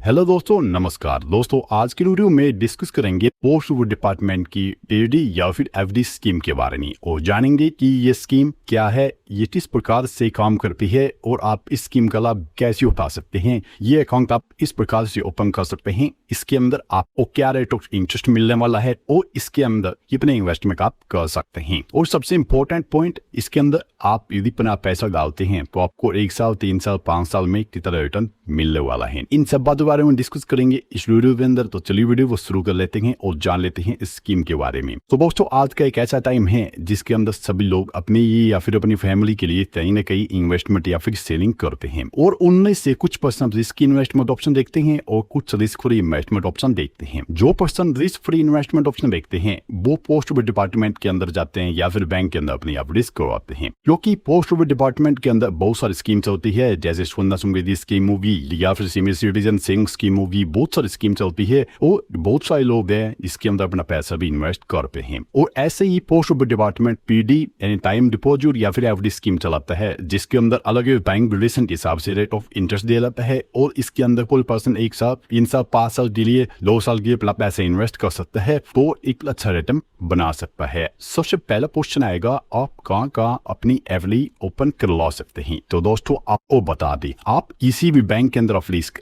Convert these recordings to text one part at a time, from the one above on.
Hello दोस्तों, नमस्कार दोस्तों। आज की वीडियो में डिस्कस करेंगे पोस्ट डिपार्टमेंट की टीडी या फिर एफडी स्कीम के बारे में और जानेंगे कि ये स्कीम क्या है, ये किस प्रकार से काम करती है और आप इस स्कीम का लाभ कैसे उठा सकते हैं। ये अकाउंट आप इस प्रकार से ओपन कर सकते हैं। इसके अंदर आपको क्या रेट ऑफ इंटरेस्ट मिलने वाला है और इसके अंदर कितने इन्वेस्टमेंट आप कर सकते हैं। और सबसे इंपॉर्टेंट पॉइंट, इसके अंदर आप यदि अपना पैसा डालते हैं तो आपको 1 साल, 3 साल, 5 साल में कितना रिटर्न मिलने वाला है। इन सब बातों के बारे में डिस्कस करेंगे इस वीडियो के अंदर। तो चलिए वीडियो को शुरू कर लेते हैं और जान लेते हैं इस स्कीम के बारे में। तो दोस्तों, आज का एक ऐसा टाइम है जिसके अंदर सभी लोग अपने या फिर अपनी फैमिली के लिए कहीं ना कहीं इन्वेस्टमेंट या फिर सेविंग करते हैं और उनमें से कुछ पर्सन रिस्क इन्वेस्टमेंट ऑप्शन देखते हैं और कुछ रिस्क फ्री इन्वेस्टमेंट ऑप्शन देखते हैं। जो person risk free investment option देखते हैं वो पोस्ट डिपार्टमेंट के अंदर जाते हैं या फिर बैंक के अंदर अपनी आप रिस्क करवाते हैं, क्योंकि पोस्ट डिपार्टमेंट के अंदर बहुत सारी स्कीम्स होती है, जैसे सुकन्या समृद्धि स्कीम होगी या फिर सीनियर सिटीजन सेविंग स्कीम होगी। बहुत सारी स्कीम चलती है और बहुत सारे लोग हैं इसके अंदर अपना पैसा भी इन्वेस्ट करते हैं। और ऐसे ही पोस्ट डिपार्टमेंट पीडी यानी टाइम डिपॉजिट या फिर एफडी स्कीम चलाता है, जिसके अंदर अलग बैंक रिलेशन के हिसाब से रेट ऑफ इंटरेस्ट दिया जाता है और इसके अंदर कोई पर्सन 1 साल, 3 साल, 5 साल के लिए, 2 साल के लिए अपना पैसा इन्वेस्ट कर सकता है तो एक अच्छा रिटर्न बना सकता है। सबसे पहला क्वेश्चन आएगा, आप कहाँ अपनी एफडी ओपन करवा सकते हैं। तो दोस्तों, आपको बता दें, आप किसी भी बैंक के अंदर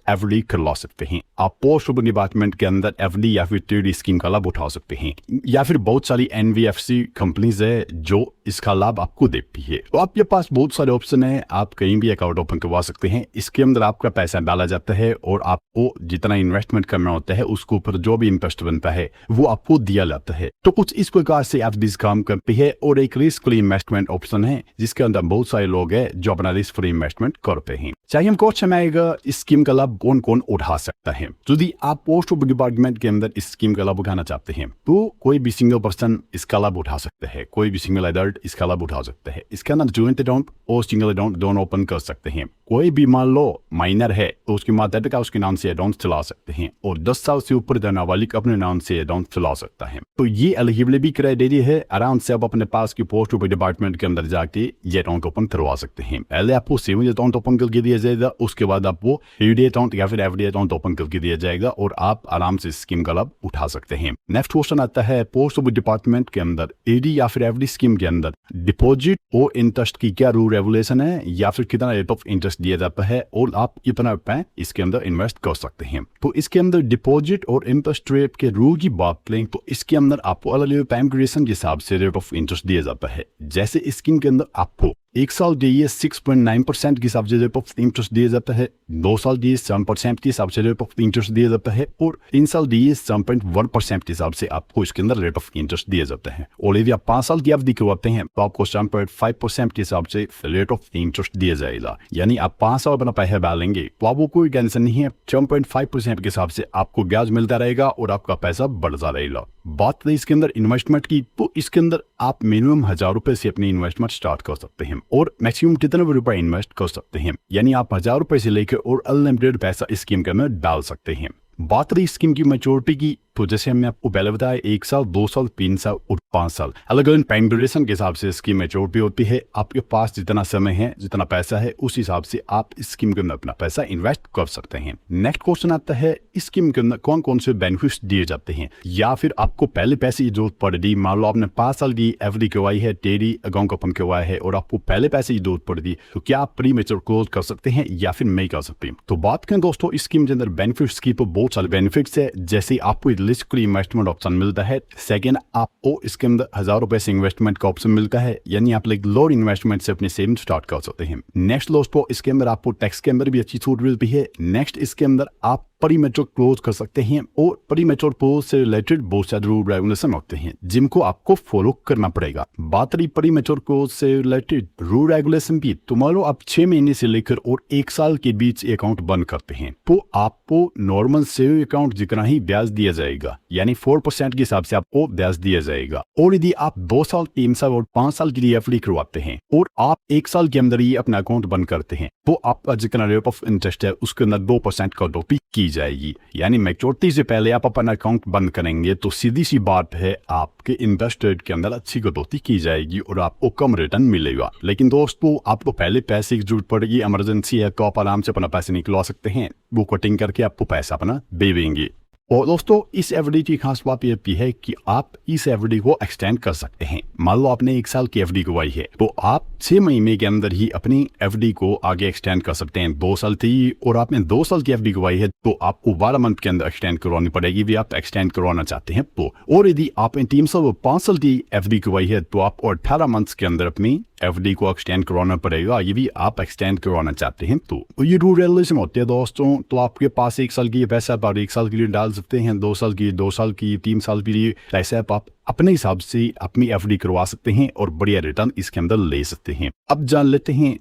एफडी करवा सकते हैं। आप पोस्ट डिपार्टमेंट के अंदर एफडी या फिर टीडी स्कीम का लाभ उठा सकते हैं, या फिर बहुत सारी एनबीएफसी कंपनीज है जो इसका लाभ आपको देती है। तो आपके पास बहुत सारे ऑप्शन है, आप कहीं भी अकाउंट ओपन करवा सकते हैं। इसके अंदर आपका पैसा डाला जाता है और आपको जितना इन्वेस्टमेंट करना होता है उसके ऊपर जो भी इंटरेस्ट बनता है वो आपको दिया जाता है। तो कुछ इस प्रकार से एफडी काम करती है। और एक रिस्क फ्री इन्वेस्टमेंट ऑप्शन है जिसके अंदर बहुत सारे लोग हैं जो अपना रिस्क फ्री इन्वेस्टमेंट करते हैं। चाहिए हमको क्वेश्चन आएगा, इस स्कीम का लाभ कौन कौन उठा सकता है। यदि आप पोस्ट डिपार्टमेंट के अंदर इस स्कीम का लाभ उठाना चाहते हैं तो कोई भी सिंगल पर्सन इसका लाभ उठा सकता है, कोई भी सिंगल एडल्ट इसका लाभ उठा सकता है। इसके अंदर जॉइंट अकाउंट और सिंगल अकाउंट दोनों ओपन कर सकते हैं। कोई भी मान लो माइनर है तो उसकी माता पिता उसके नाम से अकाउंट चला सकते हैं और 10 साल से ऊपर का नाबालिग अपने नाम से अकाउंट चला सकता है। तो ये एलिजिबिलिटी क्राइटेरिया है। आराम से आप अपने पास की पोस्ट डिपार्टमेंट के अंदर जाके ये अकाउंट ओपन करवा सकते हैं। पहले आपको सेविंग अकाउंट ओपन करके दिया जाएगा, उसके बाद आपको ईडी अकाउंट या फिर एफडी अकाउंट ओपन करके दिया जाएगा और आप आराम से स्कीम का लाभ उठा सकते हैं। नेक्स्ट क्वेश्चन आता है, पोस्ट डिपार्टमेंट के अंदर ईडी या फिर एफडी स्कीम के अंदर डिपॉजिट और इंटरेस्ट की क्या रूल रेगुलेशन है या फिर कितना रेट ऑफ इंटरेस्ट दिया जाता है और आप कितना रुपए इसके अंदर इन्वेस्ट कर सकते हैं। तो इसके अंदर डिपॉजिट और इंटरेस्ट रेट के रूल की बात करें तो इसके अंदर आपको अलग अलग टाइम ड्यूरेशन के हिसाब से रेट ऑफ इंटरेस्ट दिया जाता है। जैसे इस स्कीम के अंदर आपको 1 साल दिए 6.9% के हिसाब से रेट ऑफ इंटरेस्ट दिया जाता है, 2 साल दिए 7% के हिसाब से रेट ऑफ इंटरेस्ट दिया जाता है और 3 साल दिए 7.1% के हिसाब से आपको इसके अंदर रेट ऑफ इंटरेस्ट दिया जाता है। और यदि आप 5 साल की अवधि करवाते हैं तो आपको 7.5% के हिसाब से रेट ऑफ इंटरेस्ट दिया जाएगा। यानी आप 5 साल अपना पैसा डालेंगे तो आपको कोई टेंशन नहीं है, 7.5% के हिसाब से आपको ब्याज मिलता रहेगा और आपका पैसा बढ़ता रहेगा। बात रही इसके अंदर इन्वेस्टमेंट की, तो इसके अंदर आप मिनिमम 1000 रुपए से अपनी इन्वेस्टमेंट स्टार्ट कर सकते हैं और मैक्सिमम कितने भी रुपए इन्वेस्ट कर सकते हैं। यानी आप 1000 रुपए से लेकर और अनलिमिटेड पैसा इस स्कीम के अंदर डाल सकते हैं। बात रही स्कीम की मैच्योरिटी की, तो जैसे हमने आपको पहले बताया 1 साल, 2 साल, 3 साल और 5 साल अलग अलग टाइम ड्यूरेशन के हिसाब से स्कीम मैच्योरिटी होती है। आपके पास जितना समय है, जितना पैसा है, उस हिसाब से आप इस स्कीम के अंदर अपना पैसा इन्वेस्ट कर सकते हैं। नेक्स्ट क्वेश्चन आता है, इस स्कीम के अंदर कौन कौन से बेनिफिट्स दिए जाते हैं या फिर आपको पहले पैसे की जरूरत पड़ रही। मान लो आपने 5 साल की एफडी करवाई है, टीडी अकाउंट ओपन करवाया है और आपको पहले पैसे की जरूरत पड़ रही, तो क्या आप प्री मैच्योर क्लोज कर सकते हैं या फिर नहीं कर सकते। तो बात करें दोस्तों इस स्कीम के अंदर बेनिफिट्स की, तो बहुत सारे बेनिफिट्स है। जैसे आपको रिस्क फ्री इन्वेस्टमेंट ऑप्शन मिलता है। सेकंड, आपको इसके अंदर 1000 रुपए से इन्वेस्टमेंट का ऑप्शन मिलता है, यानी आप एक लो इन्वेस्टमेंट से अपने सेविंग स्टार्ट कर सकते हैं। नेक्स्ट दोस्तों, इसके अंदर आपको टैक्स के अंदर भी अच्छी छूट मिलती है। नेक्स्ट, इसके अंदर आप प्री मैच्योर क्लोज कर सकते हैं और प्री मैच्योर क्लोज से रिलेटेड बहुत सारे रूल रेगुलेशन होते हैं जिनको आपको फॉलो करना पड़ेगा। बात रही प्री मैच्योर क्लोज से रिलेटेड रूल रेगुलेशन की, तो मान लो आप 6 महीने से लेकर और 1 साल के बीच अकाउंट बंद करते हैं तो आपको नॉर्मल सेविंग अकाउंट जितना ही ब्याज दिया जाएगा जाएगा, यानी 4% के हिसाब से आपको ब्याज दिया जाएगा। और यदि आप 2 साल, 3 साल और 5 साल के लिए एफडी करवाते हैं और आप 1 साल के अंदर ही अपना अकाउंट बंद करते हैं, तो आपका जितना रेट ऑफ इंटरेस्ट है उसके अंदर 2% कटौती की जाएगी। यानी मैच्योरिटी से पहले आप अपना अकाउंट बंद करेंगे तो सीधी सी बात है, आपके इंटरेस्ट रेट के अंदर अच्छी कटौती की जाएगी और आपको कम रिटर्न मिलेगा। लेकिन दोस्तों, आपको पहले पैसे की जरूरत पड़ेगी, इमरजेंसी है, तो आप आराम से अपना पैसे निकलवा सकते हैं, वो कटिंग करके आपको पैसा अपना दे देंगे। और दोस्तों, इस एफडी की खास बात यह भी है कि आप इस एफडी को एक्सटेंड कर सकते हैं। मान लो आपने 1 साल की एफडी करवाई है, तो आप 6 महीने के अंदर ही अपनी एफडी को आगे एक्सटेंड कर सकते हैं। 2 साल थी और आपने 2 साल की एफडी करवाई है, तो आपको 12 मंथ के अंदर एक्सटेंड करवानी पड़ेगी, भी आप एक्सटेंड करवाना चाहते हैं तो। और यदि आपने 3 साल और 5 साल की एफडी करवाई है, तो आपको 18 मंथ्स के अंदर अपनी एफडी को एक्सटेंड करवाना पड़ेगा, ये भी आप एक्सटेंड करवाना चाहते हैं तो। ये रूल रेगुलेशन होते हैं दोस्तों। तो आपके पास 1 साल की पैसा आप 1 साल के लिए डाल सकते हैं, 2 साल की, 2 साल की, 3 साल के लिए पैसे आप अपने हिसाब से अपनी एफडी करवा सकते हैं और बढ़िया रिटर्न इसके अंदर ले सकते हैं। अब जान लेते हैं,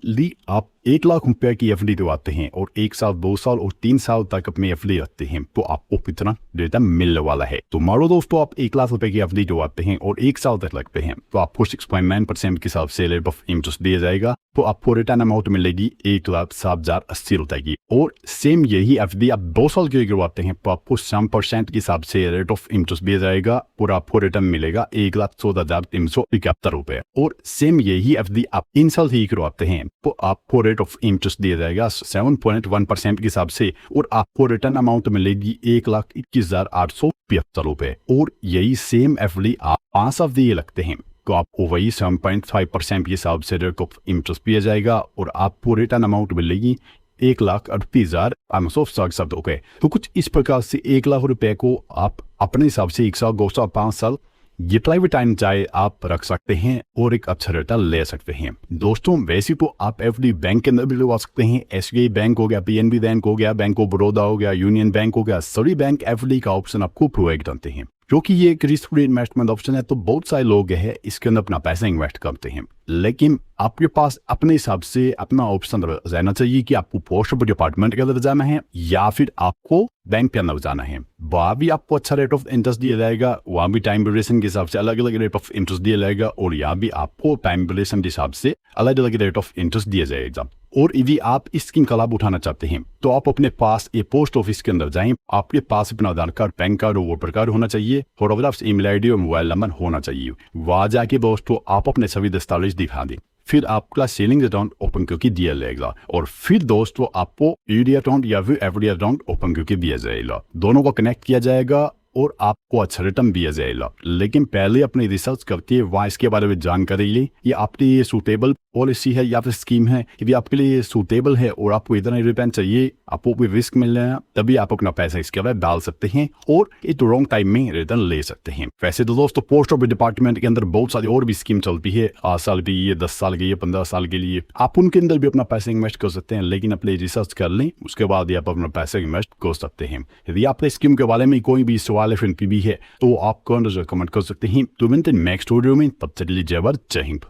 आप 1 लाख रुपए की एफडी करवाते हैं और 1 साल, 2 साल और 3 साल तक अपनी एफडी रखते हैं, तो आपको कितना रिटर्न मिलने वाला है। तो मानो दोस्तों, आप 1 लाख रुपए की एफडी करवाते हैं और 1 साल तक रखते हैं, तो आपको 6.9% के हिसाब से रेट ऑफ इंटरेस्ट दिया जाएगा, तो आपको रिटर्न अमाउंट मिलेगी 1,07,080 रुपए की। और सेम यही एफडी आप 2 साल के लिए करवाते हैं, तो आपको 7% के हिसाब से रेट ऑफ इंटरेस्ट दिया जाएगा और आपको रिटर्न मिलेगा 1,14,371 रुपए। और सेम यही एफडी आप 3 साल ही करवाते हैं, तो आपको रेट ऑफ इंटरेस्ट दिया जाएगा 7.1% के हिसाब से और आपको रिटर्न अमाउंट मिलेगी 1,21,875 रुपए। और यही सेम एफडी आप 5 साल दिए लगते हैं, तो आपको वही 7.5% के हिसाब से रेट ऑफ इंटरेस्ट दिया जाएगा और आपको रिटर्न अमाउंट मिलेगी 1,38,867 रुपए। तो कुछ इस प्रकार से 1 लाख रुपए को आप अपने हिसाब से 1 साल, 2 साल, 5 साल जितना भी टाइम चाहे आप रख सकते हैं और एक अच्छा रिटर्न ले सकते हैं। दोस्तों, वैसे तो आप एफडी बैंक के अंदर भी लगवा सकते हैं। एसबीआई बैंक हो गया, पीएनबी बैंक हो गया, बैंक ऑफ बड़ौदा हो गया, यूनियन बैंक हो गया, सभी बैंक एफडी का ऑप्शन आपको प्रोवाइड करते हैं। क्योंकि ये एक रिस्क फ्री इन्वेस्टमेंट ऑप्शन है, तो बहुत सारे लोग हैं इसके अंदर अपना पैसा इन्वेस्ट करते हैं। लेकिन आपके पास अपने हिसाब से अपना ऑप्शन रहना चाहिए कि आपको पोस्ट डिपार्टमेंट के अंदर जाना है या फिर आपको बैंक के अंदर जाना है। वहाँ भी आपको अच्छा रेट ऑफ इंटरेस्ट दिया जाएगा, वहाँ भी टाइम ड्यूरेशन के हिसाब से अलग अलग रेट ऑफ इंटरेस्ट दिया जाएगा और यहाँ भी आपको टाइम ड्यूरेशन के हिसाब से अलग अलग रेट ऑफ इंटरेस्ट दिया जाएगा। और यदि आप इस स्कीम का लाभ उठाना चाहते हैं, तो आप अपने पास ये पोस्ट ऑफिस के अंदर जाएं। आपके पास अपना आधार कार्ड, पैन कार्ड और वोटर कार्ड होना चाहिए, फोटोग्राफ्स, ईमेल आईडी और मोबाइल नंबर होना चाहिए। वहाँ जाके दोस्तों आप अपने सभी दस्तावेज दिखा दें, फिर आपका सेविंग अकाउंट ओपन करके दिया जाएगा और फिर दोस्तों आपको ईडी अकाउंट या फिर एफडी अकाउंट ओपन करके दिया जाएगा। दोनों को कनेक्ट किया जाएगा और आपको अच्छा रिटर्न दिया जाएगा। लेकिन पहले अपनी रिसर्च करके वहाँ इसके बारे में जानकारी ले, ये आपके लिए सूटेबल पॉलिसी है या फिर स्कीम है। यदि आपके लिए सूटेबल है और आपको इतना रिटर्न चाहिए, आपको कोई रिस्क मिल रहा है, तभी आप अपना पैसा इसके अंदर डाल सकते हैं और एक रॉन्ग टाइम में रिटर्न ले सकते हैं। वैसे तो दोस्तों, पोस्ट ऑफिस डिपार्टमेंट के अंदर बहुत सारी और भी स्कीम चलती है, 8 साल के लिए, 10 साल के लिए, 15 साल के लिए। आप उनके अंदर भी अपना पैसा इन्वेस्ट कर सकते हैं, लेकिन अपने रिसर्च कर लें, उसके बाद ही आप अपना पैसा इन्वेस्ट कर सकते हैं। यदि आपने स्कीम के बारे में कोई भी सवाल भी है, तो आप कमेंट कर सकते हैं। तो मिलते हैं नेक्स्ट वीडियो में, तब तक के लिए जय भारत, जय हिंद।